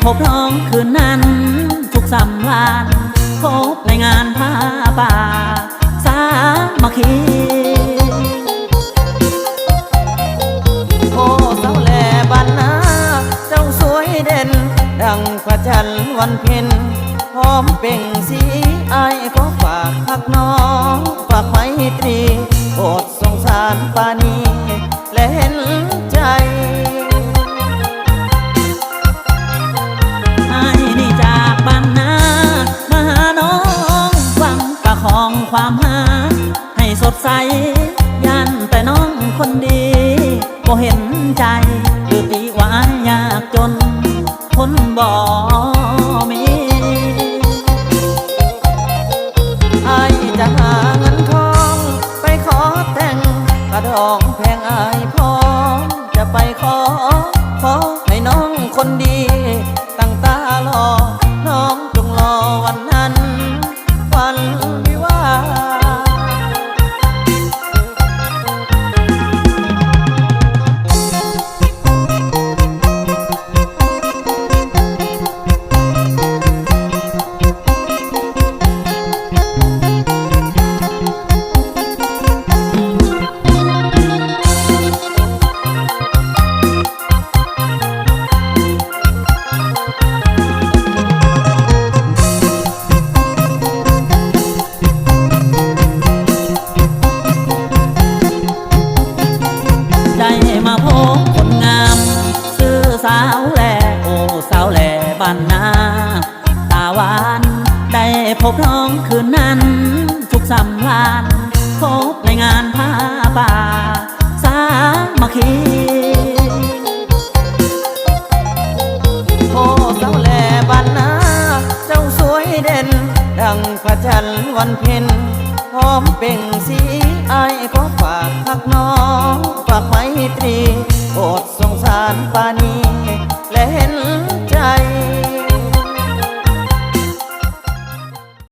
พบน้องคืนนั้นทุกสัมวันพบในงานผ้าป่าสามัคคีโอ้สาวแหล่บ้านนาเจ้าสวยเด่นดังพระจันทร์วันเพ็ญพร้อมเป่งสีอายก็ฝากหักน้องฝากไมตรีโปรดสงสารปานีและเห็นใจไอ้นี่จากบ้านนามาหาน้องฟังประคองความหาให้สดใสยันแต่น้องคนดีบ่เห็นใจหรือติว่ายากจนคนบ่มีอายจะหาเงินทองไปขอแต่งกระดองแพงอายพร้อมจะไปขอให้น้องคนดีตั้งตารอน้องจงรอวันนั้นวันวิวามาพบคนงามซื้อสาวแหล่โอ้สาวแหล่บ้านนาตาหวานได้พบน้องคืนนั้นทุกสัมพันธ์พบในงานผ้าป่าสามัคคีโอ้สาวแหล่บ้านนาเจ้าสวยเด่นดังพระจันทร์วันเพ็ญพร้อมเป่งสีอายก็ฝากหักน้องฝากไมตรีโปรดสงสารปานีและเห็น